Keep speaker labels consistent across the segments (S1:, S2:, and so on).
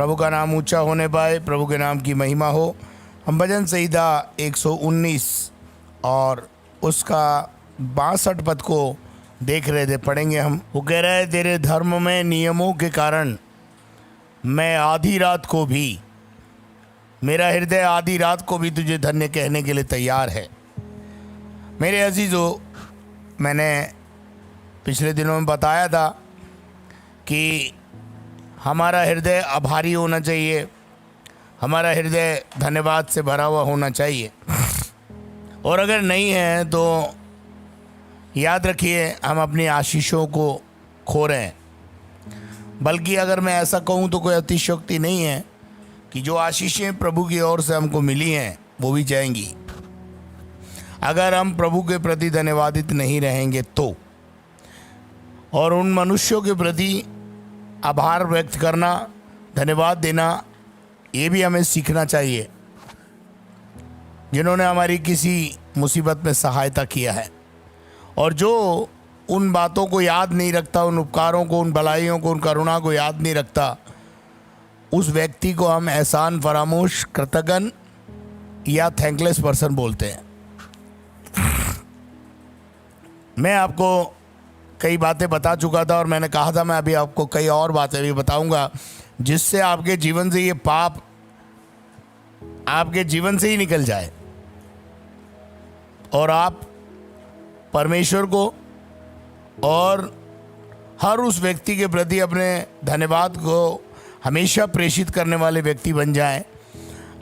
S1: प्रभु का नाम ऊंचा होने पाए, प्रभु के नाम की महिमा हो। हम भजन संहिता 119 और उसका 62 पद को देख रहे थे, पढ़ेंगे हम। वो कह रहा है, तेरे धर्म में नियमों के कारण मैं आधी रात को भी, मेरा हृदय आधी रात को भी तुझे धन्य कहने के लिए तैयार है। मेरे अजीजों, मैंने पिछले दिनों में बताया था कि हमारा हृदय आभारी होना चाहिए, हमारा हृदय धन्यवाद से भरा हुआ होना चाहिए। और अगर नहीं है तो याद रखिए, हम अपनी आशीषों को खो रहे हैं। बल्कि अगर मैं ऐसा कहूँ तो कोई अतिशयोक्ति नहीं है कि जो आशीषें प्रभु की ओर से हमको मिली हैं वो भी जाएंगी। अगर हम प्रभु के प्रति धन्यवादित नहीं रहेंगे तो, और उन मनुष्यों के प्रति आभार व्यक्त करना, धन्यवाद देना, ये भी हमें सीखना चाहिए जिन्होंने हमारी किसी मुसीबत में सहायता किया है। और जो उन बातों को याद नहीं रखता, उन उपकारों को, उन भलाइयों को, उन करुणा को याद नहीं रखता, उस व्यक्ति को हम एहसान फरामोश, कृतज्ञ या थैंकलेस पर्सन बोलते हैं। मैं आपको कई बातें बता चुका था और मैंने कहा था मैं अभी आपको कई और बातें भी बताऊंगा जिससे आपके जीवन से ये पाप आपके जीवन से ही निकल जाए और आप परमेश्वर को और हर उस व्यक्ति के प्रति अपने धन्यवाद को हमेशा प्रेषित करने वाले व्यक्ति बन जाएं।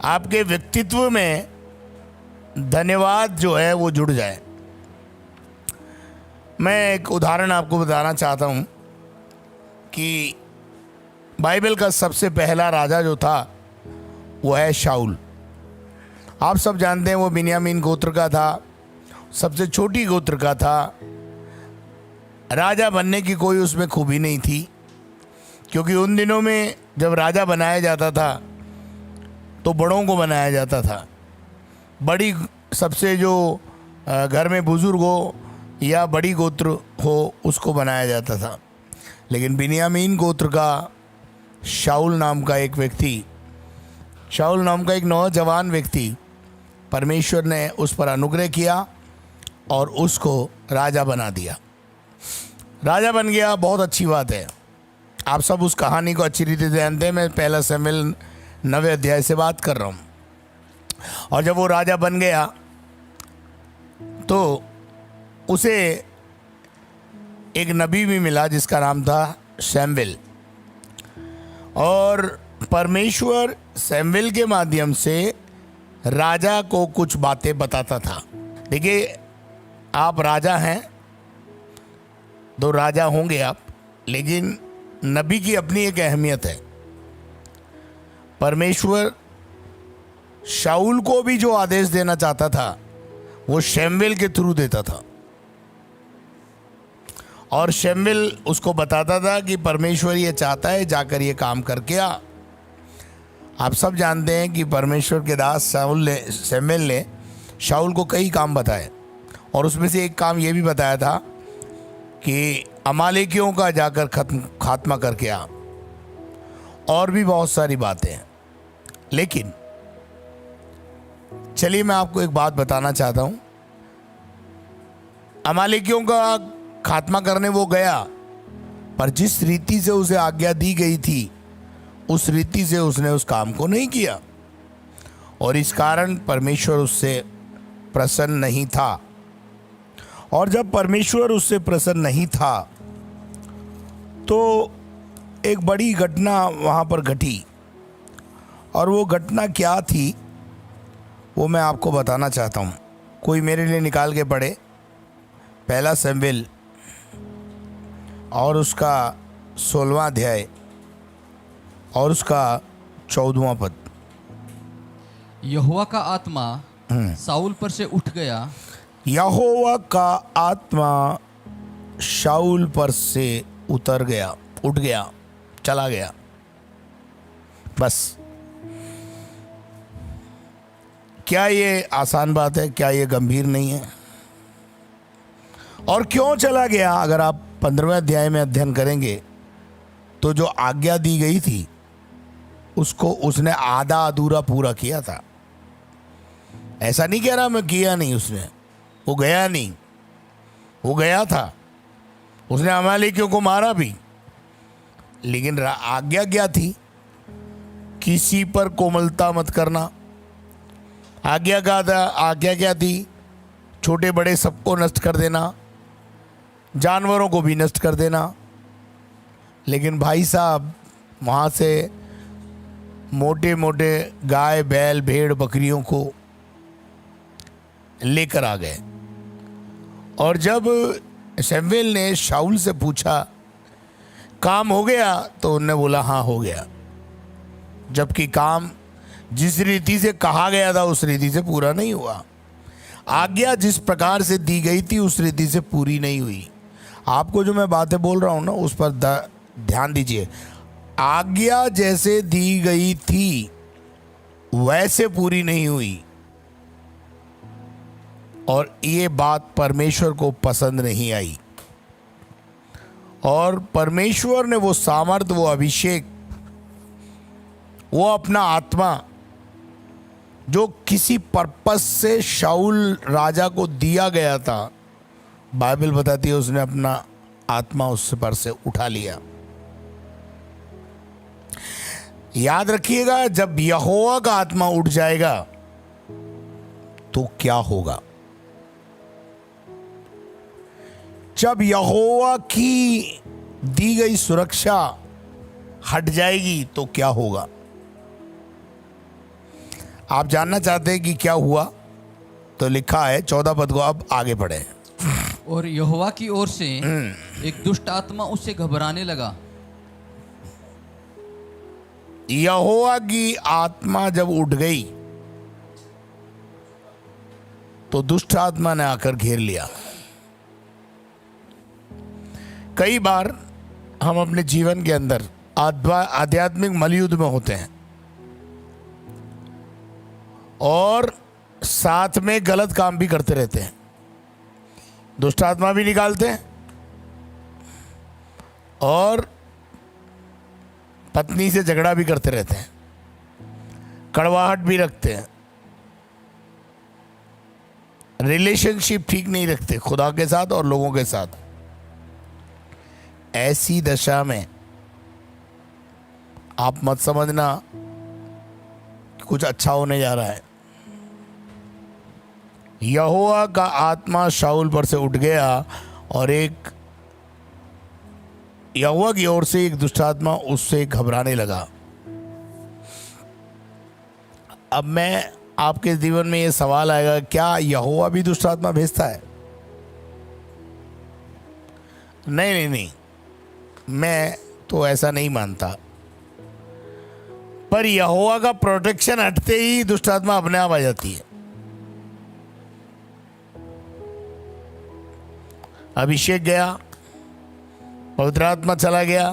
S1: आपके व्यक्तित्व में धन्यवाद जो है वो जुड़ जाए। मैं एक उदाहरण आपको बताना चाहता हूँ कि बाइबल का सबसे पहला राजा जो था वो है शाऊल। आप सब जानते हैं वो बिन्यामीन गोत्र का था, सबसे छोटी गोत्र का था। राजा बनने की कोई उसमें खूबी नहीं थी, क्योंकि उन दिनों में जब राजा बनाया जाता था तो बड़ों को बनाया जाता था। बड़ी सबसे जो घर में बुजुर्ग हो या बड़ी गोत्र हो उसको बनाया जाता था। लेकिन बिन्यामीन गोत्र का शाऊल नाम का एक व्यक्ति, शाऊल नाम का एक नौजवान व्यक्ति, परमेश्वर ने उस पर अनुग्रह किया और उसको राजा बना दिया। राजा बन गया, बहुत अच्छी बात है। आप सब उस कहानी को अच्छी रीति से जानते हैं। मैं पहला शमूएल 9वें अध्याय से बात कर रहा हूँ। और जब वो राजा बन गया तो उसे एक नबी भी मिला जिसका नाम था शमूएल। और परमेश्वर शमूएल के माध्यम से राजा को कुछ बातें बताता था। देखिए, आप राजा हैं, दो राजा होंगे आप, लेकिन नबी की अपनी एक अहमियत है। परमेश्वर शाऊल को भी जो आदेश देना चाहता था वो शमूएल के थ्रू देता था। और शमूएल उसको बताता था कि परमेश्वर ये चाहता है, जाकर ये काम करके आ। आप सब जानते हैं कि परमेश्वर के दास शमूएल ने शाऊल को कई काम बताए और उसमें से एक काम ये भी बताया था कि अमालेकियों का जाकर खात्मा करके आ, और भी बहुत सारी बातें हैं। लेकिन चलिए मैं आपको एक बात बताना चाहता हूं। अमालेकियों का खात्मा करने वो गया, पर जिस रीति से उसे आज्ञा दी गई थी उस रीति से उसने उस काम को नहीं किया और इस कारण परमेश्वर उससे प्रसन्न नहीं था। और जब परमेश्वर उससे प्रसन्न नहीं था तो एक बड़ी घटना वहाँ पर घटी। और वो घटना क्या थी वो मैं आपको बताना चाहता हूँ। कोई मेरे लिए निकाल के पढ़े पहला शमूएल और उसका 16वां अध्याय और उसका 14वां पद।
S2: यहोवा का आत्मा शाऊल पर से उठ गया।
S1: यहोवा का आत्मा शाऊल पर से उतर गया, उठ गया, चला गया। बस क्या ये आसान बात है? क्या ये गंभीर नहीं है? और क्यों चला गया? अगर आप 15वें अध्याय में अध्ययन करेंगे तो जो आज्ञा दी गई थी उसको उसने आधा अधूरा पूरा किया था। ऐसा नहीं कह रहा मैं किया नहीं, उसने वो गया नहीं, वो गया था, उसने अमालेकियों को मारा भी, लेकिन आज्ञा क्या थी? किसी पर कोमलता मत करना। आज्ञा क्या थी? छोटे बड़े सबको नष्ट कर देना, जानवरों को भी नष्ट कर देना। लेकिन भाई साहब वहाँ से मोटे मोटे गाय बैल भेड़ बकरियों को लेकर आ गए। और जब शमूएल ने शाऊल से पूछा काम हो गया, तो उन्होंने बोला हाँ हो गया, जबकि काम जिस रीति से कहा गया था उस रीति से पूरा नहीं हुआ। आज्ञा जिस प्रकार से दी गई थी उस रीति से पूरी नहीं हुई। आपको जो मैं बातें बोल रहा हूँ ना उस पर ध्यान दीजिए। आज्ञा जैसे दी गई थी वैसे पूरी नहीं हुई, और ये बात परमेश्वर को पसंद नहीं आई। और परमेश्वर ने वो सामर्थ, वो अभिषेक, वो अपना आत्मा जो किसी पर्पस से शाऊल राजा को दिया गया था, बाइबल बताती है उसने अपना आत्मा उस पर से उठा लिया। याद रखिएगा, जब यहोवा का आत्मा उठ जाएगा तो क्या होगा? जब यहोवा की दी गई सुरक्षा हट जाएगी तो क्या होगा? आप जानना चाहते हैं कि क्या हुआ? तो लिखा है 14 पद को, अब आगे बढ़े।
S2: और यहोवा की ओर से एक दुष्ट आत्मा उससे घबराने लगा।
S1: यहोवा की आत्मा जब उठ गई तो दुष्ट आत्मा ने आकर घेर लिया। कई बार हम अपने जीवन के अंदर आध्यात्मिक मलयुद्ध में होते हैं और साथ में गलत काम भी करते रहते हैं। दुष्ट आत्मा भी निकालते हैं और पत्नी से झगड़ा भी करते रहते हैं, कड़वाहट भी रखते हैं, रिलेशनशिप ठीक नहीं रखते खुदा के साथ और लोगों के साथ। ऐसी दशा में आप मत समझना कि कुछ अच्छा होने जा रहा है। यहोवा का आत्मा शाऊल पर से उठ गया और एक यहोवा की ओर से एक दुष्ट आत्मा उससे घबराने लगा। अब मैं आपके जीवन में ये सवाल आएगा, क्या यहोवा भी दुष्ट आत्मा भेजता है? नहीं, मैं तो ऐसा नहीं मानता। पर यहोवा का प्रोटेक्शन हटते ही दुष्ट आत्मा अपने आप आ जाती है। अभिषेक गया, पवित्र आत्मा चला गया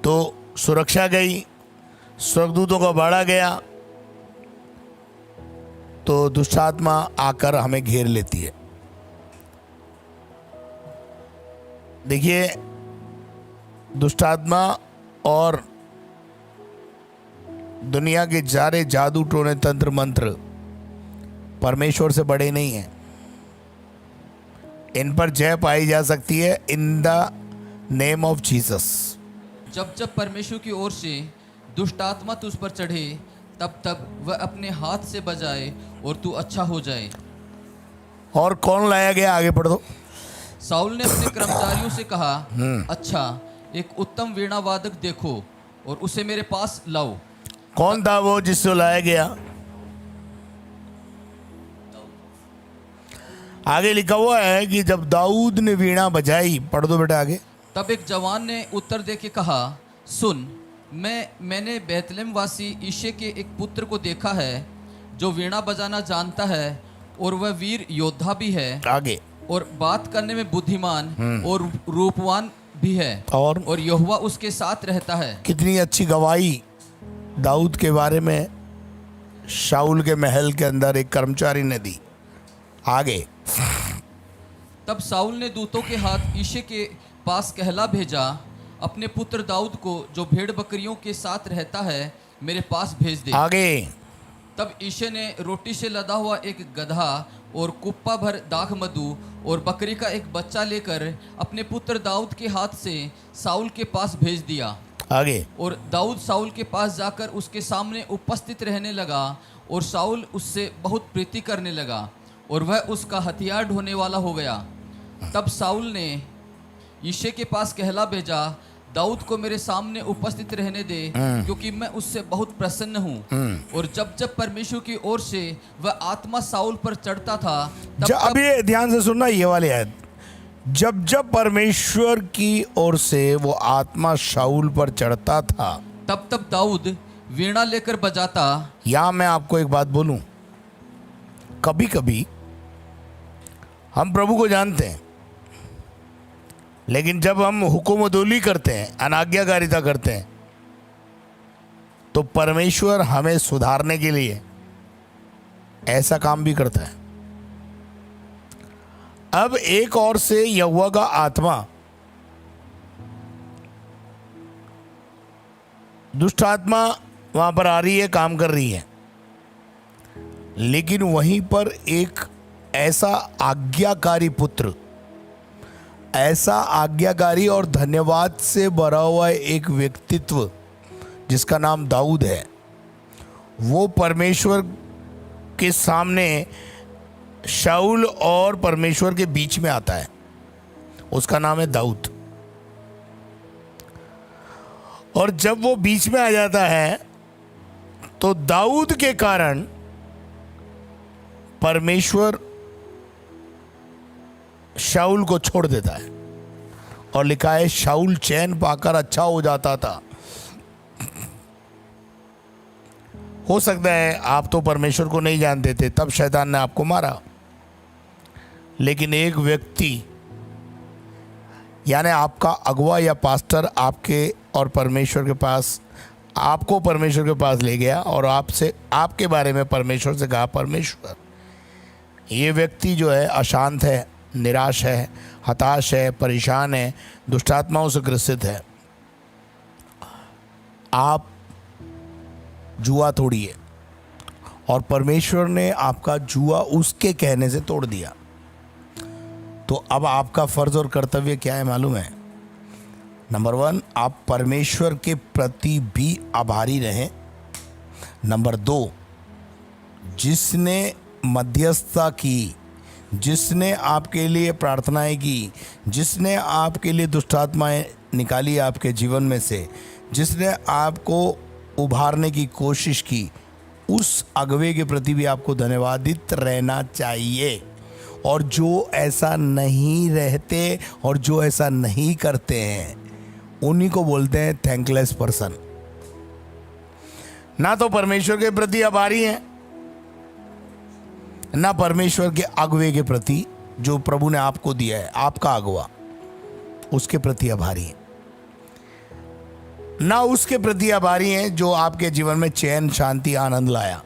S1: तो सुरक्षा गई, स्वर्गदूतों का बाड़ा गया तो दुष्ट आत्मा आकर हमें घेर लेती है। देखिए, दुष्ट आत्मा और दुनिया के सारे जादू टोने तंत्र मंत्र परमेश्वर से बड़े नहीं हैं। इन पर जय पाई जा सकती है in the name of Jesus.
S2: जब जब परमेश्वर की ओर से दुष्ट आत्मा तुझ पर चढ़े तब तब वह अपने हाथ से बजाए और तू अच्छा हो जाए।
S1: और कौन लाया गया? आगे पढ़ दो।
S2: साउल ने अपने कर्मचारियों से कहा, अच्छा, एक उत्तम वीणा वादक देखो और उसे मेरे पास लाओ।
S1: कौन था वो जिससे लाया गया? आगे लिखा हुआ है कि जब दाऊद ने वीणा बजाई, पढ़ दो बेटा आगे।
S2: तब एक जवान ने उत्तर देके कहा, सुन, मैंने बैतलहम वासी ईशे के एक पुत्र को देखा है जो वीणा बजाना जानता है और वह वीर योद्धा भी है।
S1: आगे।
S2: और बात करने में बुद्धिमान और रूपवान भी है और यहोवा उसके साथ रहता है।
S1: कितनी अच्छी गवाही दाऊद के बारे में शाऊल के महल के अंदर एक कर्मचारी ने दी। आगे।
S2: तब साउल ने दूतों के हाथ ईशे के पास कहला भेजा, अपने पुत्र दाऊद को जो भेड़ बकरियों के साथ रहता है मेरे पास भेज दे।
S1: आगे।
S2: तब यिशै ने रोटी से लदा हुआ एक गधा और कुप्पा भर दाख मधु और बकरी का एक बच्चा लेकर अपने पुत्र दाऊद के हाथ से साउल के पास भेज दिया।
S1: आगे।
S2: और दाऊद साउल के पास जाकर उसके सामने उपस्थित रहने लगा और साउल उससे बहुत प्रीति करने लगा और वह उसका हथियार ढोने वाला हो गया। तब साउल ने यिशै के पास कहला भेजा, दाऊद को मेरे सामने उपस्थित रहने दे, क्योंकि मैं उससे बहुत प्रसन्न हूँ। और जब जब परमेश्वर की ओर से वह आत्मा साउल पर चढ़ता था तब
S1: अब ये ध्यान से सुनना, ये वाली आयत, जब जब परमेश्वर की ओर से वो आत्मा शाऊल पर चढ़ता था
S2: तब तब दाऊद वीणा लेकर बजाता।
S1: यहां मैं आपको एक बात बोलूं, कभी कभी हम प्रभु को जानते हैं, लेकिन जब हम हुकुमदोली करते हैं, अनाज्ञाकारिता करते हैं, तो परमेश्वर हमें सुधारने के लिए ऐसा काम भी करता है। अब एक ओर से यहोवा का आत्मा दुष्ट आत्मा वहां पर आ रही है, काम कर रही है, लेकिन वहीं पर एक ऐसा आज्ञाकारी पुत्र, ऐसा आज्ञाकारी और धन्यवाद से भरा हुआ एक व्यक्तित्व जिसका नाम दाऊद है, वो परमेश्वर के सामने शाऊल और परमेश्वर के बीच में आता है। उसका नाम है दाऊद। और जब वो बीच में आ जाता है तो दाऊद के कारण परमेश्वर शाऊल को छोड़ देता है। और लिखा है शाऊल चैन पाकर अच्छा हो जाता था। हो सकता है आप तो परमेश्वर को नहीं जानते थे, तब शैतान ने आपको मारा, लेकिन एक व्यक्ति यानी आपका अगुवा या पास्टर आपके और परमेश्वर के पास, आपको परमेश्वर के पास ले गया और आपसे, आपके बारे में परमेश्वर से कहा, परमेश्वर ये व्यक्ति जो है अशांत है, निराश है, हताश है, परेशान है, दुष्टात्माओं से ग्रसित है, आप जुआ तोड़िए। और परमेश्वर ने आपका जुआ उसके कहने से तोड़ दिया। तो अब आपका फर्ज और कर्तव्य क्या है मालूम है? नंबर 1, आप परमेश्वर के प्रति भी आभारी रहें। नंबर 2, जिसने मध्यस्थता की, जिसने आपके लिए प्रार्थनाएं की, जिसने आपके लिए दुष्टात्माएं निकाली आपके जीवन में से, जिसने आपको उभारने की कोशिश की, उस अगुवे के प्रति भी आपको धन्यवादित रहना चाहिए। और जो ऐसा नहीं रहते और जो ऐसा नहीं करते हैं, उन्हीं को बोलते हैं थैंकलेस पर्सन। ना तो परमेश्वर के प्रति आभारी हैं, ना परमेश्वर के अगुवे के प्रति जो प्रभु ने आपको दिया है, आपका अगुवा, उसके प्रति आभारी हैं, ना उसके प्रति आभारी हैं जो आपके जीवन में चैन, शांति, आनंद लाया।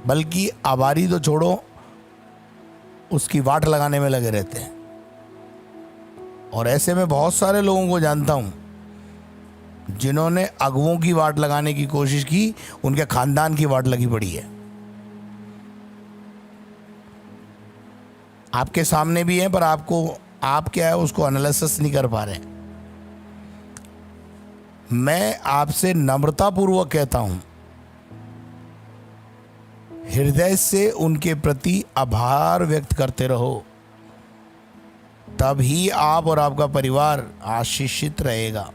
S1: बल्कि आभारी तो छोड़ो, उसकी वाट लगाने में लगे रहते हैं। और ऐसे में बहुत सारे लोगों को जानता हूं जिन्होंने अगुवों की वाट लगाने की कोशिश की, उनके खानदान की वाट लगी पड़ी है। आपके सामने भी है, पर आप क्या है उसको एनालिसिस नहीं कर पा रहे। मैं आपसे नम्रतापूर्वक कहता हूं, हृदय से उनके प्रति आभार व्यक्त करते रहो, तभी आप और आपका परिवार आशीषित रहेगा।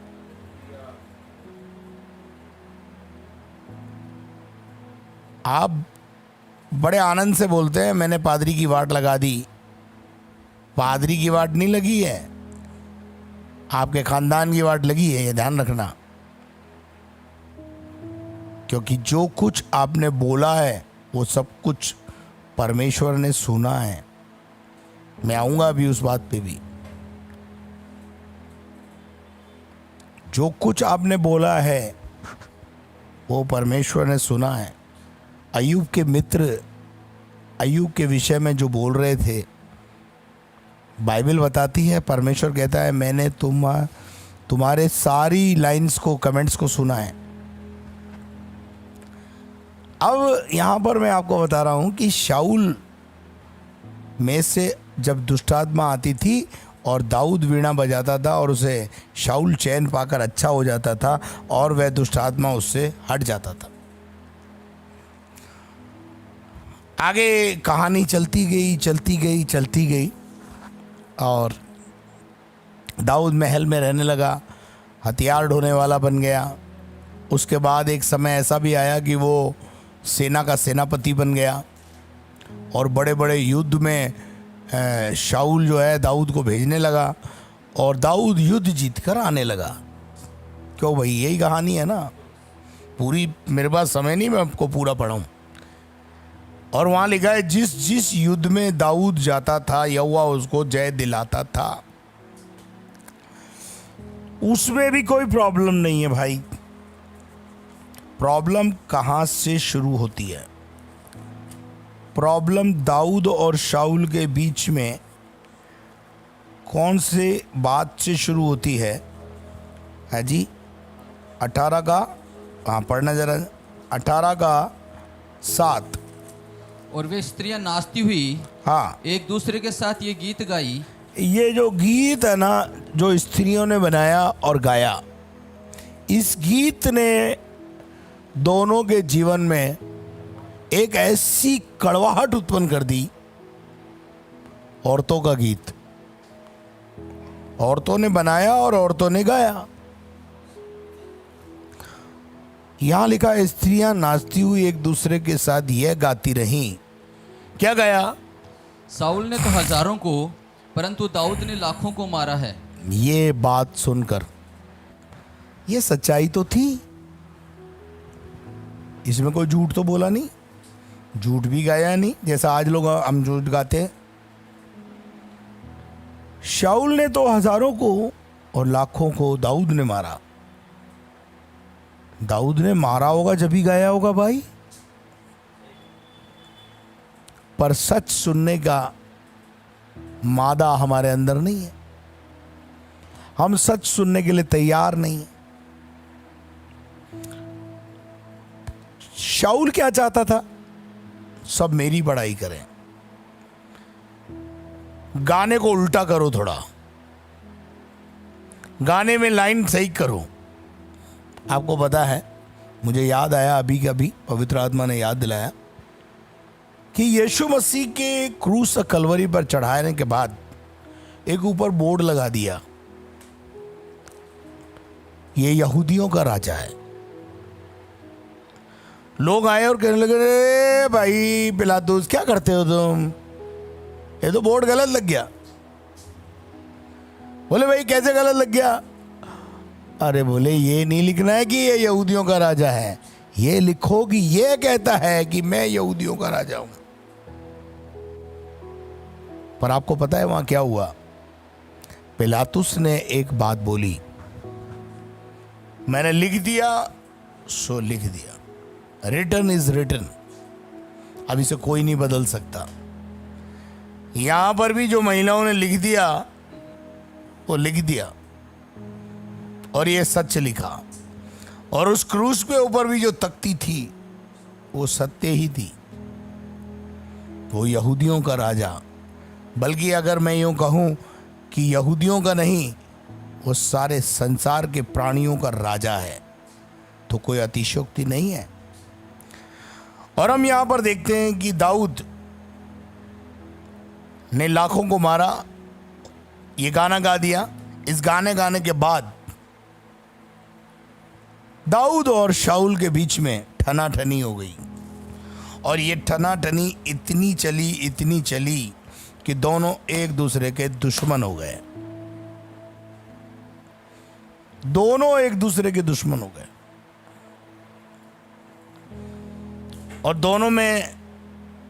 S1: आप बड़े आनंद से बोलते हैं मैंने पादरी की वाट लगा दी। पादरी की वाट नहीं लगी है, आपके खानदान की वाट लगी है, ये ध्यान रखना। क्योंकि जो कुछ आपने बोला है वो सब कुछ परमेश्वर ने सुना है। मैं आऊंगा अभी उस बात पे भी। जो कुछ आपने बोला है वो परमेश्वर ने सुना है। अय्यूब के मित्र अय्यूब के विषय में जो बोल रहे थे, बाइबल बताती है, परमेश्वर कहता है मैंने तुम्हारे सारी लाइंस को, कमेंट्स को सुना है। अब यहाँ पर मैं आपको बता रहा हूँ कि शाऊल में से जब दुष्टात्मा आती थी और दाऊद वीणा बजाता था और उसे शाऊल चैन पाकर अच्छा हो जाता था और वह दुष्टात्मा उससे हट जाता था। आगे कहानी चलती गई और दाऊद महल में रहने लगा, हथियार ढोने वाला बन गया। उसके बाद एक समय ऐसा भी आया कि वो सेना का सेनापति बन गया और बड़े बड़े युद्ध में शाऊल जो है दाऊद को भेजने लगा और दाऊद युद्ध जीतकर आने लगा। क्यों भाई, यही कहानी है ना पूरी, मेरे पास समय नहीं मैं आपको पूरा पढ़ाऊँ। और वहाँ लिखा है जिस जिस युद्ध में दाऊद जाता था यहोवा उसको जय दिलाता था। उसमें भी कोई प्रॉब्लम नहीं है भाई। प्रॉब्लम कहाँ से शुरू होती है? प्रॉब्लम दाऊद और शाऊल के बीच में कौन से बात से शुरू होती है जी? 18 का, हाँ पढ़ना जरा, 18 का 7।
S2: और वे स्त्रियां नाचती हुई
S1: हाँ,
S2: एक दूसरे के साथ ये गीत गाई।
S1: ये जो गीत है ना, जो स्त्रियों ने बनाया और गाया, इस गीत ने दोनों के जीवन में एक ऐसी कड़वाहट उत्पन्न कर दी। औरतों का गीत औरतों ने बनाया और औरतों ने गाया। यहां लिखा है स्त्रियां नाचती हुई एक दूसरे के साथ यह गाती रहीं। क्या गाया?
S2: साउल ने तो हजारों को परंतु दाऊद ने लाखों को मारा है।
S1: ये बात सुनकर ये सच्चाई तो थी, इसमें कोई झूठ तो बोला नहीं, झूठ भी गाया नहीं जैसा आज लोग हम झूठ गाते हैं। शाऊल ने तो हजारों को और लाखों को दाऊद ने मारा। दाऊद ने मारा होगा जब ही गाया होगा भाई। पर सच सुनने का मादा हमारे अंदर नहीं है, हम सच सुनने के लिए तैयार नहीं है। शाऊल क्या चाहता था? सब मेरी बड़ाई करें। गाने को उल्टा करो, थोड़ा गाने में लाइन सही करो। आपको पता है, मुझे याद आया अभी के अभी, पवित्र आत्मा ने याद दिलाया कि यीशु मसीह के क्रूस कलवरी पर चढ़ाने के बाद एक ऊपर बोर्ड लगा दिया, ये यहूदियों का राजा है। लोग आए और कहने लगे, रे भाई पिलातुस क्या करते हो तुम, ये तो बोर्ड गलत लग गया। बोले भाई कैसे गलत लग गया? अरे बोले ये नहीं लिखना है कि ये यहूदियों का राजा है, ये लिखो कि ये कहता है कि मैं यहूदियों का राजा हूं। पर आपको पता है वहां क्या हुआ? पिलातुस ने एक बात बोली, मैंने लिख दिया सो लिख दिया, रिटन इज रिटन, अब इसे कोई नहीं बदल सकता। यहां पर भी जो महिलाओं ने लिख दिया वो लिख दिया और ये सच लिखा, और उस क्रूस के ऊपर भी जो तख्ती थी वो सत्य ही थी, वो यहूदियों का राजा। बल्कि अगर मैं यूं कहूं कि यहूदियों का नहीं, वो सारे संसार के प्राणियों का राजा है, तो कोई अतिशयोक्ति नहीं है। और हम यहां पर देखते हैं कि दाऊद ने लाखों को मारा, ये गाना गा दिया। इस गाने गाने के बाद दाऊद और शाऊल के बीच में ठनाठनी हो गई, और ये ठनाठनी इतनी चली कि दोनों एक दूसरे के दुश्मन हो गए। दोनों एक दूसरे के दुश्मन हो गए, और दोनों में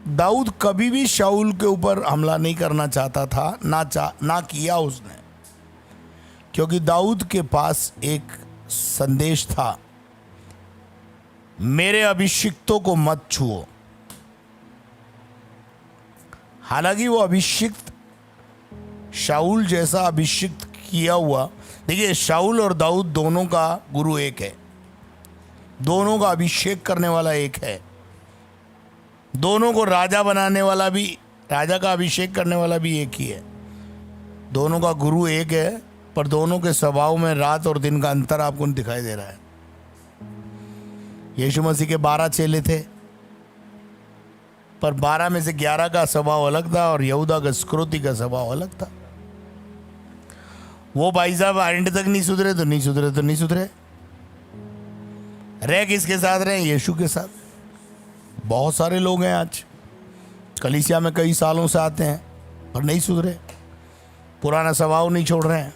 S1: दाऊद कभी भी शाऊल के ऊपर हमला नहीं करना चाहता था, ना किया उसने, क्योंकि दाऊद के पास एक संदेश था, मेरे अभिषिक्तों को मत छुओ। हालांकि वो अभिषिक्त शाऊल जैसा अभिषिक्त किया हुआ। देखिए, शाऊल और दाऊद दोनों का गुरु एक है, दोनों का अभिषेक करने वाला एक है, दोनों को राजा बनाने वाला भी, राजा का अभिषेक करने वाला भी एक ही है। दोनों का गुरु एक है, पर दोनों के स्वभाव में रात और दिन का अंतर आपको दिखाई दे रहा है। यीशु मसीह के 12 चेले थे, पर 12 में से 11 का स्वभाव अलग था और यहूदा का स्क्रोती का स्वभाव अलग था। वो भाई साहब एंड तक नहीं सुधरे तो नहीं सुधरे तो नहीं सुधरे। रह किसके साथ रहे? यीशु के साथ। बहुत सारे लोग हैं आज कलीसिया में, कई सालों से आते हैं पर नहीं सुधरे, पुराना स्वभाव नहीं छोड़ रहे हैं,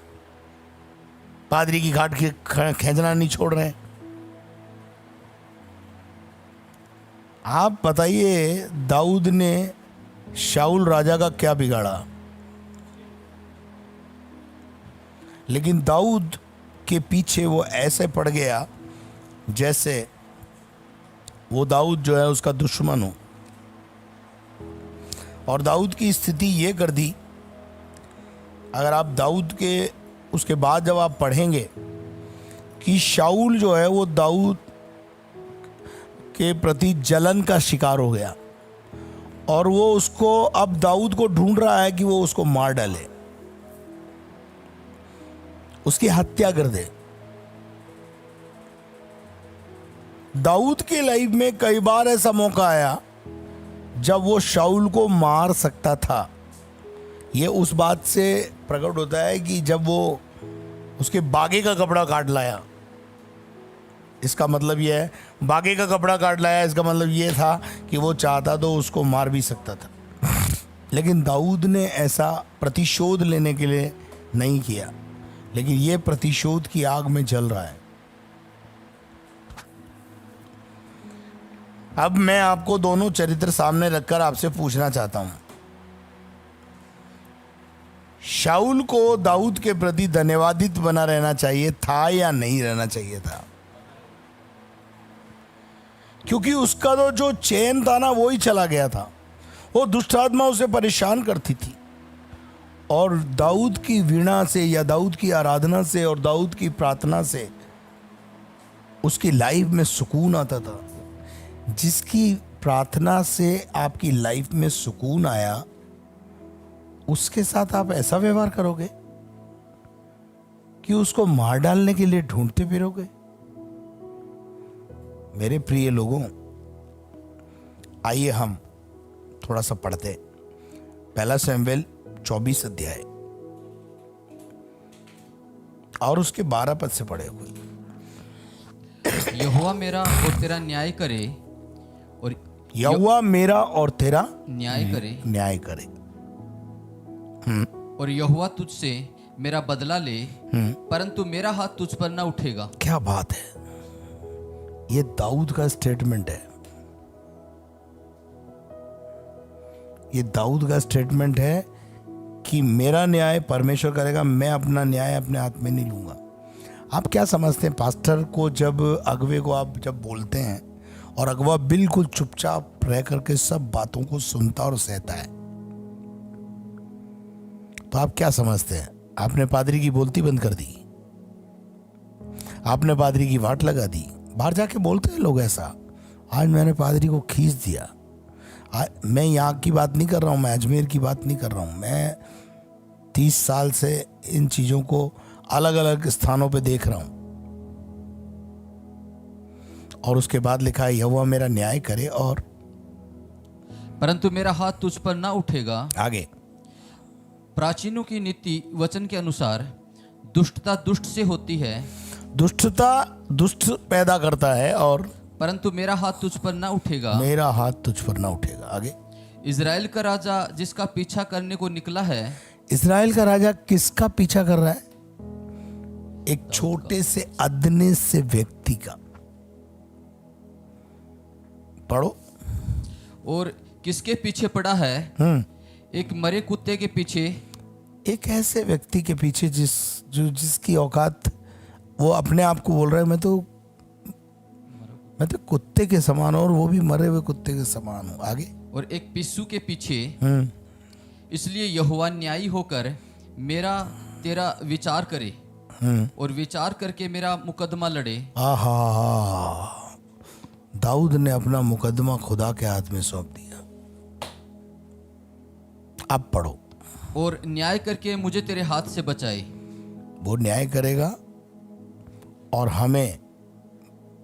S1: पादरी की घाट खींचना नहीं छोड़ रहे हैं। आप बताइए, दाऊद ने शाऊल राजा का क्या बिगाड़ा? लेकिन दाऊद के पीछे वो ऐसे पड़ गया जैसे वो दाऊद जो है उसका दुश्मन हो। और दाऊद की स्थिति ये कर दी, अगर आप दाऊद के उसके बाद जब आप पढ़ेंगे कि शाऊल जो है वो दाऊद के प्रति जलन का शिकार हो गया और वो उसको, अब दाऊद को ढूंढ रहा है कि वो उसको मार डाले, उसकी हत्या कर दे। दाऊद के लाइफ में कई बार ऐसा मौका आया जब वो शाऊल को मार सकता था। ये उस बात से प्रकट होता है कि जब वो उसके बागे का कपड़ा काट लाया, इसका मतलब यह है, बागे का कपड़ा काट लाया, इसका मतलब ये था कि वो चाहता तो उसको मार भी सकता था। लेकिन दाऊद ने ऐसा प्रतिशोध लेने के लिए नहीं किया, लेकिन ये प्रतिशोध की आग में जल रहा है। अब मैं आपको दोनों चरित्र सामने रखकर आपसे पूछना चाहता हूं, शाऊल को दाऊद के प्रति धन्यवादित बना रहना चाहिए था या नहीं रहना चाहिए था? क्योंकि उसका तो जो चैन था ना वो ही चला गया था, वो दुष्ट आत्मा उसे परेशान करती थी। और दाऊद की वीणा से या दाऊद की आराधना से और दाऊद की प्रार्थना से उसकी लाइफ में सुकून आता था। जिसकी प्रार्थना से आपकी लाइफ में सुकून आया, उसके साथ आप ऐसा व्यवहार करोगे कि उसको मार डालने के लिए ढूंढते फिरोगे? मेरे प्रिय लोगों, आइए हम थोड़ा सा पढ़ते। पहला शमूएल 24 अध्याय और उसके 12 पद से पढ़े हुए।
S2: यहोवा मेरा और तेरा न्याय करे, और
S1: यहोवा मेरा और तेरा
S2: न्याय करे। और यहोवा तुझसे मेरा बदला ले, परंतु मेरा हाथ तुझ पर न उठेगा।
S1: क्या बात है! ये दाऊद का स्टेटमेंट है, ये दाऊद का स्टेटमेंट है कि मेरा न्याय परमेश्वर करेगा, मैं अपना न्याय अपने हाथ में नहीं लूंगा। आप क्या समझते हैं, पास्टर को जब, अगवे को आप जब बोलते हैं और अगवा बिल्कुल चुपचाप रह करके सब बातों को सुनता और सहता है, तो आप क्या समझते हैं? आपने पादरी की बोलती बंद कर दी, आपने पादरी की वाट लगा दी। बाहर जाके बोलते हैं लोग ऐसा, आज मैंने पादरी को खींच दिया। मैं यहाँ की बात नहीं कर रहा हूँ, मैं अजमेर की बात नहीं कर रहा हूँ, मैं 30 साल से इन चीज़ों को अलग अलग स्थानों पे देख रहा हूँ। और उसके बाद लिखा है, यहोवा मेरा न्याय करे और
S2: परंतु मेरा हाथ तुझ पर ना उठेगा।
S1: आगे,
S2: प्राचीनों की नीति वचन के अनुसार दुष्टता दुष्ट से होती है,
S1: दुष्टता दुष्ट पैदा करता है, और
S2: परंतु मेरा हाथ तुझ पर ना उठेगा।
S1: मेरा हाथ तुझ पर ना उठेगा। आगे,
S2: इजराइल का राजा जिसका पीछा करने को निकला है।
S1: इजराइल का राजा किसका पीछा कर रहा है? एक छोटे से अदने से व्यक्ति का। पढ़ो।
S2: और किसके पीछे पड़ा है? एक मरे कुत्ते के पीछे।
S1: एक ऐसे व्यक्ति के पीछे जिसकी औकात, वो अपने आप को बोल रहा है मैं तो कुत्ते के समान हूं, और वो भी मरे हुए कुत्ते के समान हूं। आगे,
S2: और एक पिस्सू के पीछे। इसलिए यहोवा न्यायी होकर मेरा तेरा विचार करे और विचार करके मेरा मुकदमा लड़े।
S1: आहा, दाऊद ने अपना मुकदमा खुदा के हाथ में सौंप दिया। अब पढ़ो।
S2: और न्याय करके मुझे तेरे हाथ से बचाए।
S1: वो न्याय करेगा और हमें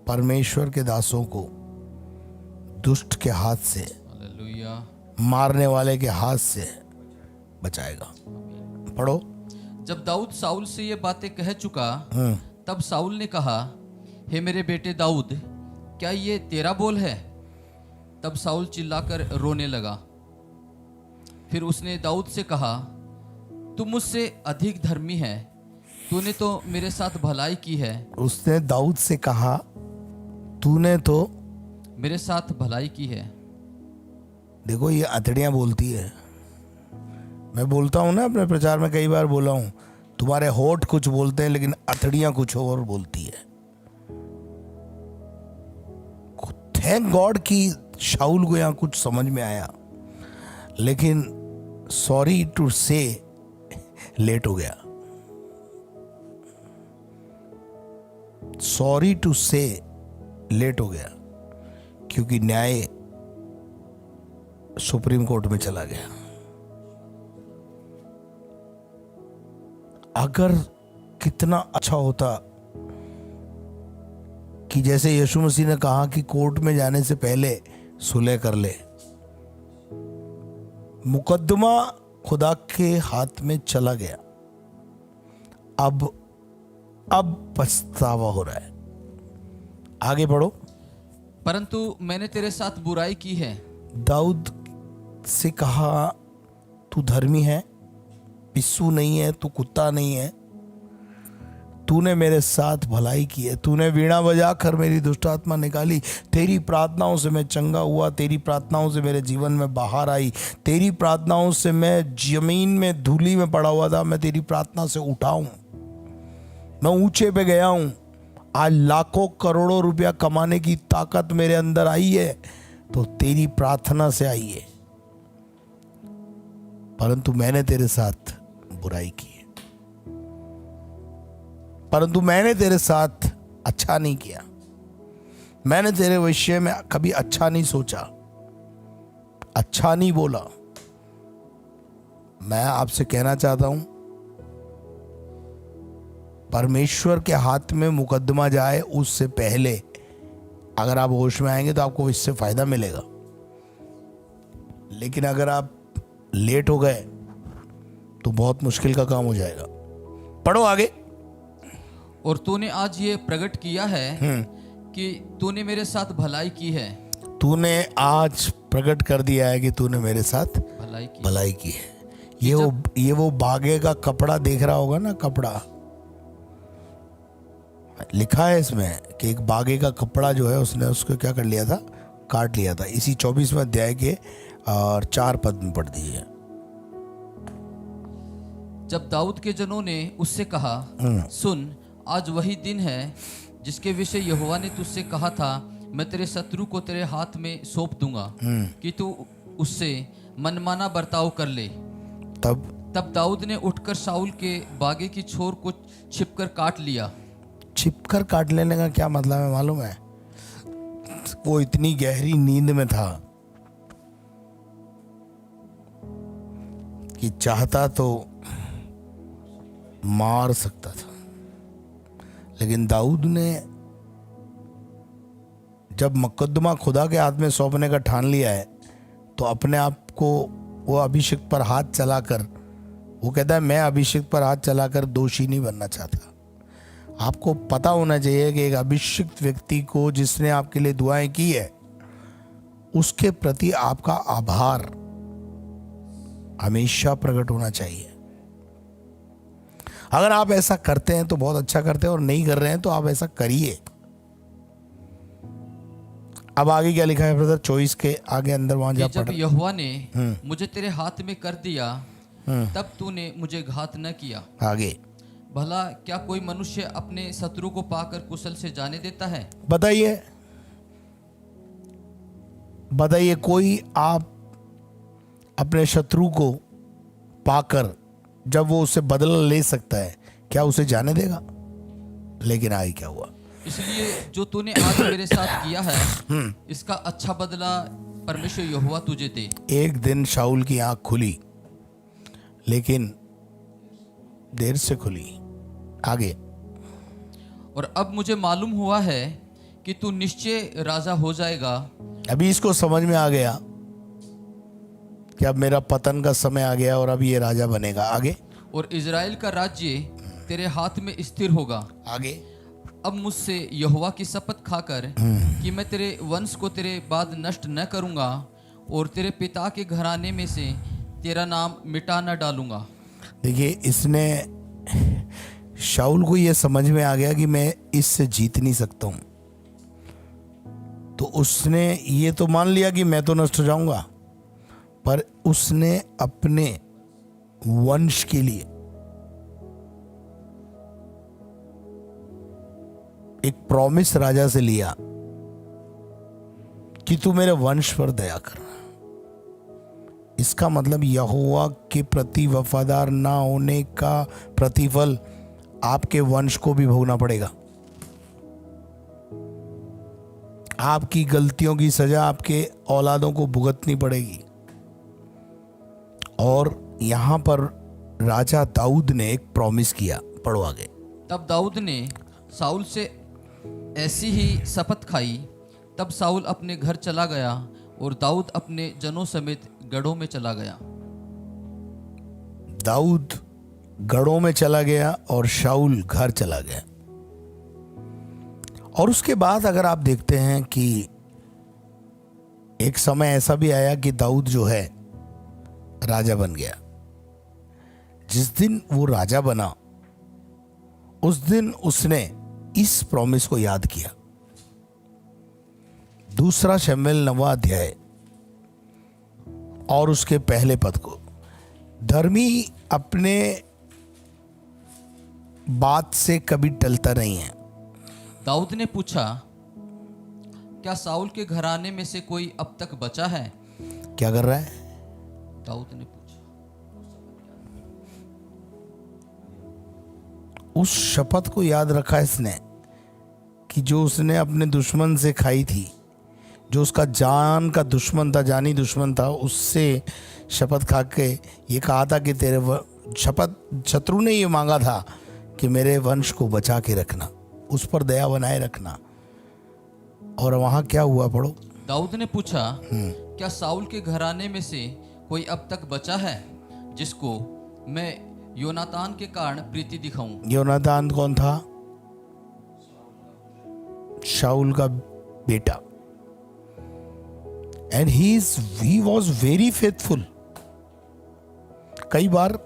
S1: परमेश्वर के दासों को दुष्ट के हाथ से,
S2: हालेलुया।
S1: मारने वाले के हाथ से बचाएगा। पढ़ो।
S2: जब दाऊद साउल से ये बातें कह चुका, तब साउल ने कहा, हे मेरे बेटे दाऊद, क्या ये तेरा बोल है? तब साउल चिल्लाकर रोने लगा। फिर उसने दाऊद से कहा, तू मुझसे अधिक धर्मी है, तूने तो मेरे साथ भलाई की है।
S1: उसने दाऊद से कहा, तूने तो
S2: मेरे साथ भलाई की है।
S1: देखो, ये अतड़ियां बोलती है। मैं बोलता हूं ना, अपने प्रचार में कई बार बोला हूं, तुम्हारे होठ कुछ बोलते हैं लेकिन अतड़ियां कुछ और बोलती है। थैंक गॉड कि शाऊल को यहां कुछ समझ में आया, लेकिन सॉरी टू से लेट हो गया। सॉरी टू से लेट हो गया, क्योंकि न्याय सुप्रीम कोर्ट में चला गया। अगर कितना अच्छा होता कि जैसे यीशु मसीह ने कहा कि कोर्ट में जाने से पहले सुलह कर ले। मुकदमा खुदा के हाथ में चला गया। अब पछतावा हो रहा है। आगे पढ़ो।
S2: परंतु मैंने तेरे साथ बुराई की है।
S1: दाऊद से कहा, तू धर्मी है, पिस्सू नहीं है, तू कुत्ता नहीं है, तूने मेरे साथ भलाई की है, तूने वीणा बजा कर मेरी दुष्ट आत्मा निकाली, तेरी प्रार्थनाओं से मैं चंगा हुआ, तेरी प्रार्थनाओं से मेरे जीवन में बाहर आई, तेरी प्रार्थनाओं से मैं जमीन में धूली में पड़ा हुआ था, मैं तेरी प्रार्थना से उठा हूं, मैं ऊंचे पे गया हूं। आज लाखों करोड़ों रुपया कमाने की ताकत मेरे अंदर आई है तो तेरी प्रार्थना से आई है, परंतु मैंने तेरे साथ बुराई की है, परंतु मैंने तेरे साथ अच्छा नहीं किया, मैंने तेरे विषय में कभी अच्छा नहीं सोचा, अच्छा नहीं बोला। मैं आपसे कहना चाहता हूं, परमेश्वर के हाथ में मुकदमा जाए उससे पहले अगर आप होश में आएंगे तो आपको इससे फायदा मिलेगा, लेकिन अगर आप लेट हो गए तो बहुत मुश्किल का काम हो जाएगा। पढ़ो आगे।
S2: और तूने आज ये प्रकट किया है कि तूने मेरे साथ भलाई की है।
S1: तूने आज प्रकट कर दिया है कि तूने मेरे साथ भलाई की है। ये वो बागे का कपड़ा देख रहा होगा ना, कपड़ा लिखा है इसमें कि एक बागे का कपड़ा जो है उसने उसको क्या कर लिया था, काट लिया था। इसी 24वें अध्याय के और 4 पद में पढ़ दीजिए।
S2: जब दाऊद के जनों ने उससे कहा, सुन, आज वही दिन है जिसके विषय यहोवा ने तुझसे कहा था, मैं तेरे शत्रु को तेरे हाथ में सौंप दूंगा कि तू उससे मनमाना बर्ताव कर ले। तब दाऊद ने उठकर शाऊल के बागे की छोर को छिपकर काट लिया।
S1: छिपकर काट लेने का क्या मतलब है मालूम है? वो इतनी गहरी नींद में था कि चाहता तो मार सकता था, लेकिन दाऊद ने जब मुकद्दमा खुदा के हाथ में सौंपने का ठान लिया है तो अपने आप को वो अभिषेक पर हाथ चलाकर, वो कहता है मैं अभिषेक पर हाथ चलाकर दोषी नहीं बनना चाहता। आपको पता होना चाहिए कि एक अभिषिक्त व्यक्ति को जिसने आपके लिए दुआएं की है उसके प्रति आपका आभार हमेशा प्रकट होना चाहिए। अगर आप ऐसा करते हैं तो बहुत अच्छा करते हैं, और नहीं कर रहे हैं तो आप ऐसा करिए। अब आगे क्या लिखा है ब्रदर? 24 के आगे अंदर वहां जा पढ़।
S2: जब यहोवा ने मुझे तेरे हाथ में कर दिया तब तूने मुझे घात न किया।
S1: आगे
S2: भला क्या कोई मनुष्य अपने शत्रु को पाकर कुशल से जाने देता है?
S1: बताइए कोई आप अपने शत्रु को पाकर जब वो उससे बदला ले सकता है, क्या उसे जाने देगा? लेकिन आगे क्या हुआ?
S2: इसलिए जो तूने आज मेरे साथ किया है इसका अच्छा बदला परमेश्वर यहोवा तुझे दे।
S1: एक दिन शाऊल की आंख खुली, लेकिन देर से खुली। आगे,
S2: और अब मुझे मालूम हुआ है कि तू निश्चय राजा हो जाएगा।
S1: अभी इसको समझ में आ गया कि अब मेरा पतन का समय आ गया और अब ये राजा बनेगा। आगे,
S2: और इज़राइल का राज्य तेरे हाथ में स्थिर होगा।
S1: आगे,
S2: अब मुझसे यहोवा की शपथ खाकर कि मैं तेरे वंश को तेरे बाद नष्ट न करूंगा और तेरे पिता के घराने में से तेरा नाम मिटा न डालूंगा।
S1: देखिए, इसने शाऊल को ये समझ में आ गया कि मैं इससे जीत नहीं सकता हूं, तो उसने ये तो मान लिया कि मैं तो नष्ट हो जाऊंगा, पर उसने अपने वंश के लिए एक प्रॉमिस राजा से लिया कि तू मेरे वंश पर दया कर। इसका मतलब यहोवा के प्रति वफादार ना होने का प्रतिफल आपके वंश को भी भोगना पड़ेगा। आपकी गलतियों की सजा आपके औलादों को भुगतनी पड़ेगी। और यहां पर राजा दाऊद ने एक प्रॉमिस किया। पढ़ो आगे।
S2: तब दाऊद ने साउल से ऐसी ही शपथ खाई। तब साउल अपने घर चला गया और दाऊद अपने जनों समेत गढ़ों में चला गया।
S1: दाऊद गढ़ों में चला गया और शाऊल घर चला गया। और उसके बाद अगर आप देखते हैं कि एक समय ऐसा भी आया कि दाऊद जो है राजा बन गया। जिस दिन वो राजा बना उस दिन उसने इस प्रॉमिस को याद किया। दूसरा शमूएल 9वां अध्याय और उसके पहले पद को, धर्मी अपने बात से कभी टलता नहीं है।
S2: दाऊद ने पूछा, क्या साउल के घराने में से कोई अब तक बचा है?
S1: क्या कर रहा है?
S2: दाऊद ने पूछा।
S1: उस शपथ को याद रखा इसने कि जो उसने अपने दुश्मन से खाई थी, जो उसका जान का दुश्मन था, जानी दुश्मन था, उससे शपथ खा के ये कहा था कि तेरे शपथ शत्रु ने ये मांगा था कि मेरे वंश को बचा के रखना, उस पर दया बनाए रखना। और वहां क्या हुआ? पढ़ो।
S2: दाऊद ने पूछा, क्या साउल के घराने में से कोई अब तक बचा है जिसको मैं योनातान के कारण प्रीति दिखाऊं?
S1: योनातान कौन था? शाऊल का बेटा। And he was very faithful. कई बार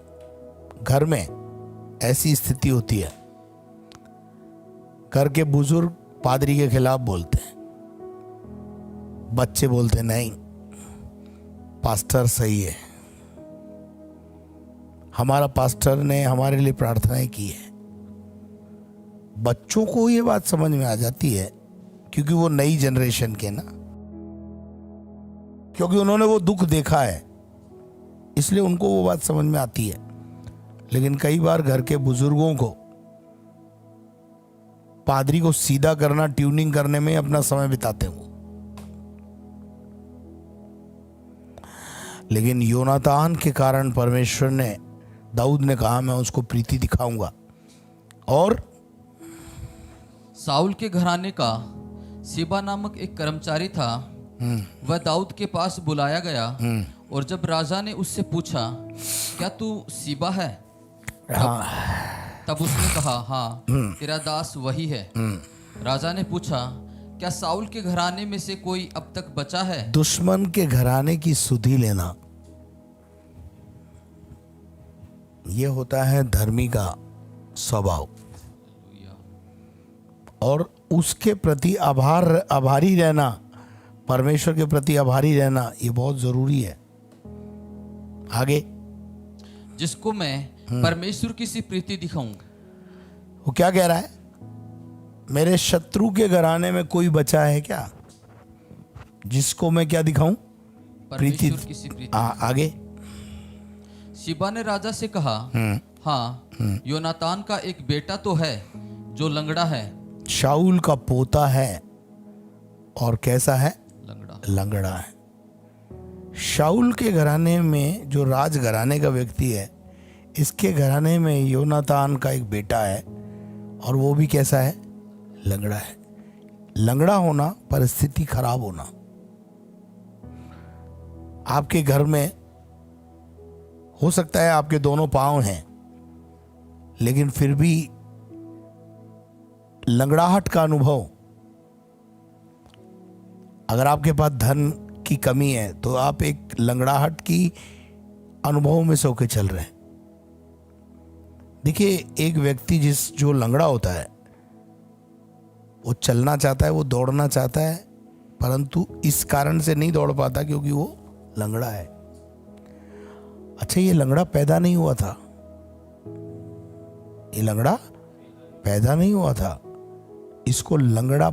S1: घर में ऐसी स्थिति होती है, घर के बुजुर्ग पादरी के खिलाफ बोलते हैं, बच्चे बोलते नहीं पास्टर सही है, हमारा पास्टर ने हमारे लिए प्रार्थनाएं की है। बच्चों को ये बात समझ में आ जाती है क्योंकि वो नई जनरेशन के ना, क्योंकि उन्होंने वो दुख देखा है, इसलिए उनको वो बात समझ में आती है। लेकिन कई बार घर के बुजुर्गों को पादरी को सीधा करना, ट्यूनिंग करने में अपना समय बिताते हैं। लेकिन योनातान के कारण परमेश्वर ने, दाऊद ने कहा मैं उसको प्रीति दिखाऊंगा। और
S2: साउल के घराने का सीबा नामक एक कर्मचारी था, वह दाऊद के पास बुलाया गया। और जब राजा ने उससे पूछा, क्या तू सीबा है? तब उसने कहा, हाँ, तेरा दास वही है। राजा ने पूछा, क्या साउल के घराने में से कोई अब तक बचा है?
S1: दुश्मन के घराने की सुधि लेना, यह होता है धर्मी का स्वभाव। और उसके प्रति आभारी रहना, परमेश्वर के प्रति आभारी रहना, ये बहुत जरूरी है। आगे,
S2: जिसको मैं परमेश्वर की सी प्रीति दिखाऊं।
S1: वो क्या कह रहा है? मेरे शत्रु के घराने में कोई बचा है क्या जिसको मैं क्या दिखाऊं?
S2: परमेश्वर की सी प्रीति।
S1: आगे,
S2: शिबा ने राजा से कहा, हाँ, योनातान का एक बेटा तो है जो लंगड़ा है।
S1: शाऊल का पोता है और कैसा है?
S2: लंगड़ा।
S1: लंगड़ा है। शाऊल के घराने में जो राज घराने का व्यक्ति है, इसके घराने में योनातान का एक बेटा है और वो भी कैसा है? लंगड़ा है। लंगड़ा होना परिस्थिति खराब होना। आपके घर में हो सकता है आपके दोनों पांव हैं, लेकिन फिर भी लंगड़ाहट का अनुभव। अगर आपके पास धन की कमी है तो आप एक लंगड़ाहट की अनुभव में से होके चल रहे हैं। देखिए, एक व्यक्ति जो लंगड़ा होता है, वो चलना चाहता है, वो दौड़ना चाहता है, परंतु इस कारण से नहीं दौड़ पाता क्योंकि वो लंगड़ा है। अच्छा, ये लंगड़ा पैदा नहीं हुआ था, ये लंगड़ा पैदा नहीं हुआ था, इसको लंगड़ा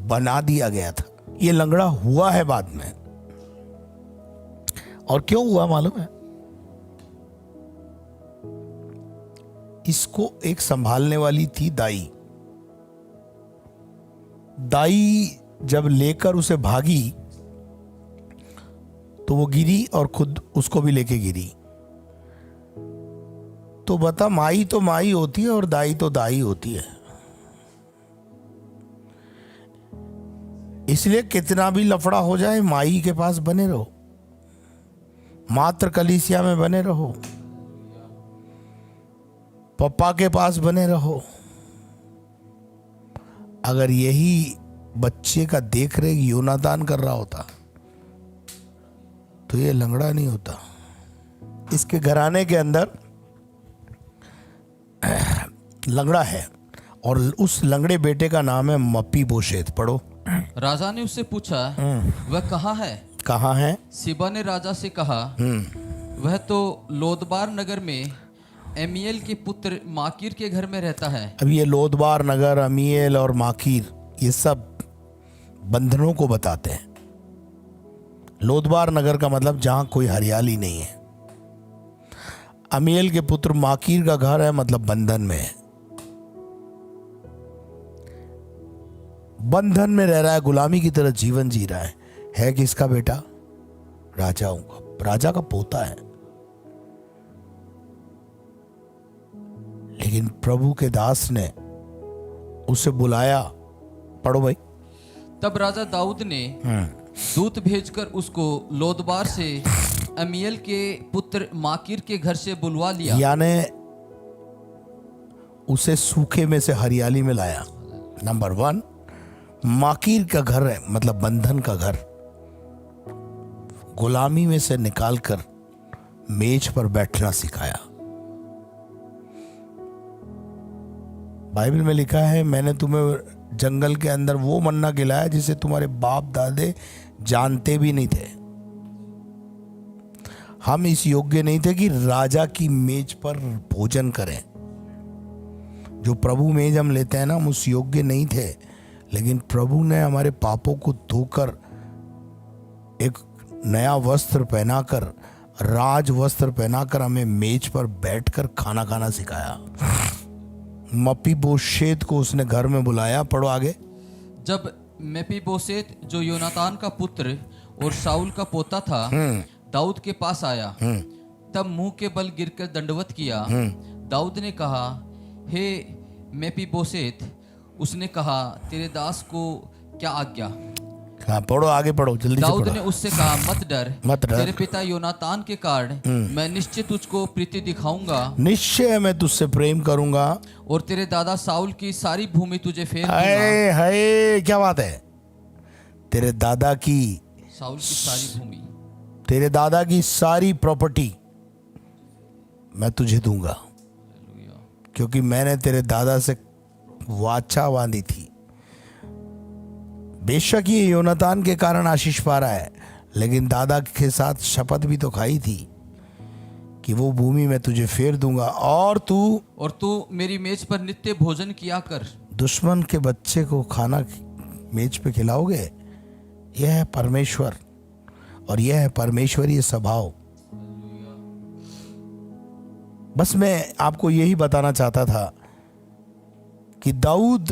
S1: बना दिया गया था। ये लंगड़ा हुआ है बाद में। और क्यों हुआ मालूम है? इसको एक संभालने वाली थी दाई। दाई जब लेकर उसे भागी तो वो गिरी और खुद उसको भी लेके गिरी। तो बता, माई तो माई होती है और दाई तो दाई होती है। इसलिए कितना भी लफड़ा हो जाए, माई के पास बने रहो, मात्र कलीसिया में बने रहो, पप्पा के पास बने रहो। अगर यही बच्चे का देख रेख योनातान कर रहा होता तो ये लंगड़ा नहीं होता। इसके घराने के अंदर लंगड़ा है और उस लंगड़े बेटे का नाम है मपीबोशेत। पढ़ो।
S2: राजा ने उससे पूछा, वह कहाँ है?
S1: कहाँ है?
S2: सिबा ने राजा से कहा, वह तो लोदबार नगर में एमीएल के पुत्र माकीर के घर में रहता है।
S1: अब ये लोदबार नगर, अमीएल और माकीर, ये सब बंधनों को बताते हैं। लोदबार नगर का मतलब जहां कोई हरियाली नहीं है। अमीएल के पुत्र माकीर का घर है, मतलब बंधन में है। बंधन में रह रहा है, गुलामी की तरह जीवन जी रहा है किसका बेटा? राजाओं का, राजा का पोता है। लेकिन प्रभु के दास ने उसे बुलाया। पढ़ो भाई।
S2: तब राजा दाऊद ने दूत भेजकर उसको लोदबार से अमीएल के पुत्र माकीर के घर से बुलवा लिया।
S1: यानी उसे सूखे में से हरियाली में लाया। नंबर 1, माकीर का घर है, मतलब बंधन का घर, गुलामी में से निकालकर मेज पर बैठना सिखाया। बाइबल में लिखा है, मैंने तुम्हें जंगल के अंदर वो मन्ना खिलाया जिसे तुम्हारे बाप दादे जानते भी नहीं थे। हम इस योग्य नहीं थे कि राजा की मेज पर भोजन करें। जो प्रभु मेज हम लेते हैं ना, हम उस योग्य नहीं थे, लेकिन प्रभु ने हमारे पापों को धोकर एक नया वस्त्र पहनाकर, राज वस्त्र पहनाकर हमें मेज पर बैठकर खाना खाना सिखाया। मपीबोशेत को उसने घर में बुलाया। पढ़ो आगे।
S2: जब मेपीबोशेत जो योनातान का पुत्र और शाऊल का पोता था दाऊद के पास आया, तब मुंह के बल गिरकर दंडवत किया। दाऊद ने कहा, हे मेपीबोशेत। उसने कहा, तेरे दास को क्या आज्ञा?
S1: हाँ, पढ़ो आगे, पढ़ो जल्दी से
S2: दाऊद
S1: पढ़ो।
S2: ने उससे कहा, मत डर,
S1: मत डर।
S2: तेरे पिता योनातान के कारण मैं निश्चय तुझको प्रीति दिखाऊंगा,
S1: निश्चय मैं तुझसे प्रेम करूंगा
S2: और तेरे दादा साउल की सारी भूमि तुझे फेर दूंगा।
S1: हाय हाय, क्या बात है? तेरे दादा की,
S2: साउल की सारी भूमि,
S1: तेरे दादा की सारी प्रॉपर्टी मैं तुझे दूंगा, क्योंकि मैंने तेरे दादा से वाचा बांधी थी। बेशक ये योनातान के कारण आशीष पा रहा है, लेकिन दादा के साथ शपथ भी तो खाई थी कि वो भूमि मैं तुझे फेर दूंगा और तू
S2: मेरी मेज पर नित्य भोजन किया कर।
S1: दुश्मन के बच्चे को खाना मेज पे खिलाओगे। यह है परमेश्वर और यह है परमेश्वरीय स्वभाव। बस मैं आपको यही बताना चाहता था कि दाऊद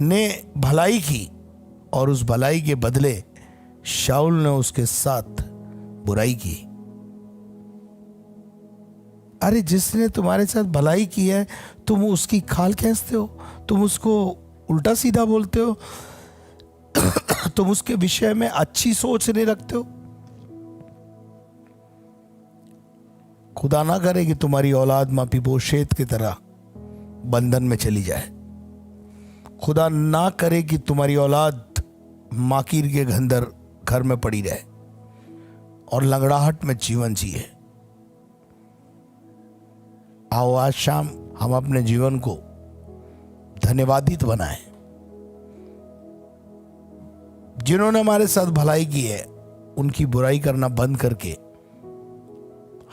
S1: ने भलाई की और उस भलाई के बदले शाऊल ने उसके साथ बुराई की। अरे जिसने तुम्हारे साथ भलाई की है तुम उसकी खाल खींचते हो, तुम उसको उल्टा सीधा बोलते हो, तुम उसके विषय में अच्छी सोच नहीं रखते हो। खुदा ना करे कि तुम्हारी औलाद मपीबोशेत की तरह बंधन में चली जाए। खुदा ना करे कि तुम्हारी औलाद माकीर के घर में पड़ी रहे और लंगड़ाहट में जीवन जिए। आओ आज शाम हम अपने जीवन को धन्यवादित बनाएं। जिन्होंने हमारे साथ भलाई की है उनकी बुराई करना बंद करके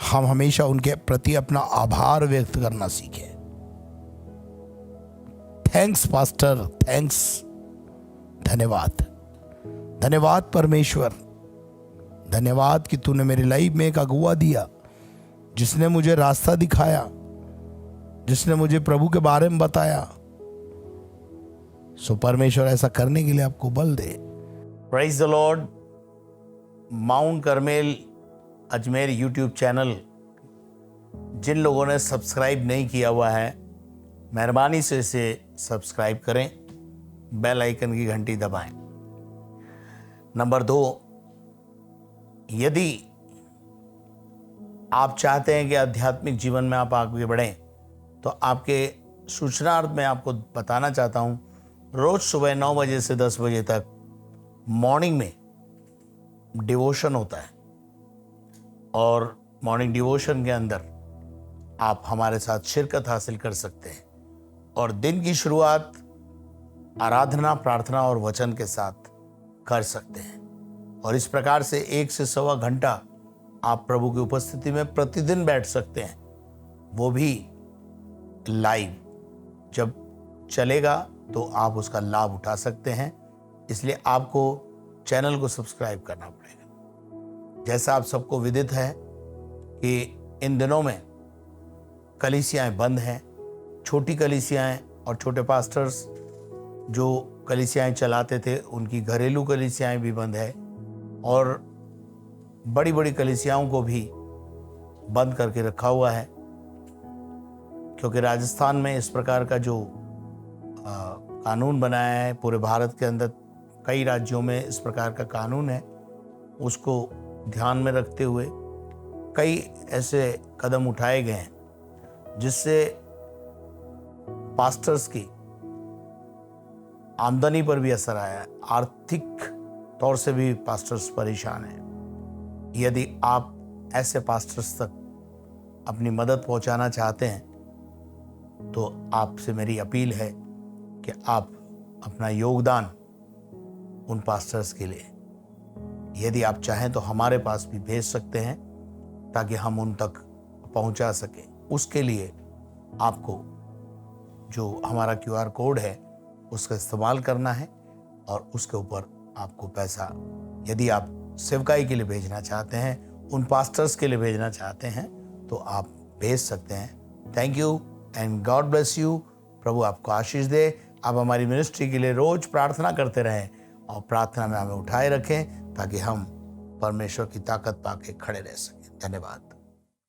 S1: हम हमेशा उनके प्रति अपना आभार व्यक्त करना सीखें। थैंक्स पास्टर, थैंक्स, धन्यवाद, धन्यवाद परमेश्वर, धन्यवाद कि तूने मेरी लाइफ में एक अगुआ दिया जिसने मुझे रास्ता दिखाया, जिसने मुझे प्रभु के बारे में बताया। सो परमेश्वर ऐसा करने के लिए आपको बल दे। Praise the lord. Mount Carmel Ajmer YouTube channel जिन लोगों ने सब्सक्राइब नहीं किया हुआ है, मेहरबानी से इसे सब्सक्राइब करें, बेल आइकन की घंटी दबाएं। नंबर 2, यदि आप चाहते हैं कि आध्यात्मिक जीवन में आप आगे बढ़ें तो आपके सूचनार्थ में आपको बताना चाहता हूं, रोज सुबह 9 बजे से 10 बजे तक मॉर्निंग में डिवोशन होता है और मॉर्निंग डिवोशन के अंदर आप हमारे साथ शिरकत हासिल कर सकते हैं और दिन की शुरुआत आराधना, प्रार्थना और वचन के साथ कर सकते हैं। और इस प्रकार से 1 से सवा घंटा आप प्रभु की उपस्थिति में प्रतिदिन बैठ सकते हैं, वो भी लाइव। जब चलेगा तो आप उसका लाभ उठा सकते हैं। इसलिए आपको चैनल को सब्सक्राइब करना पड़ेगा। जैसा आप सबको विदित है कि इन दिनों में कलीसियाएं बंद हैं, छोटी कलीसियाएं और छोटे पास्टर्स जो कलीसियाएं चलाते थे उनकी घरेलू कलीसियाएं भी बंद है और बड़ी बड़ी कलीसियाओं को भी बंद करके रखा हुआ है, क्योंकि राजस्थान में इस प्रकार का जो कानून बनाया है, पूरे भारत के अंदर कई राज्यों में इस प्रकार का कानून है, उसको ध्यान में रखते हुए कई ऐसे कदम उठाए गए हैं जिससे पास्टर्स की आमदनी पर भी असर आया है। आर्थिक तौर से भी पास्टर्स परेशान हैं। यदि आप ऐसे पास्टर्स तक अपनी मदद पहुंचाना चाहते हैं तो आपसे मेरी अपील है कि आप अपना योगदान उन पास्टर्स के लिए, यदि आप चाहें तो हमारे पास भी भेज सकते हैं ताकि हम उन तक पहुंचा सकें। उसके लिए आपको जो हमारा QR कोड है उसका इस्तेमाल करना है और उसके ऊपर आपको पैसा, यदि आप सेवकाई के लिए भेजना चाहते हैं, उन पास्टर्स के लिए भेजना चाहते हैं तो आप भेज सकते हैं। Thank you and God bless you. प्रभु आपको आशीष दे। आप हमारी मिनिस्ट्री के लिए रोज प्रार्थना करते रहें और प्रार्थना में हमें उठाए रखें ताकि हम परमेश्वर की ताकत पाके खड़े रह सकें। धन्यवाद।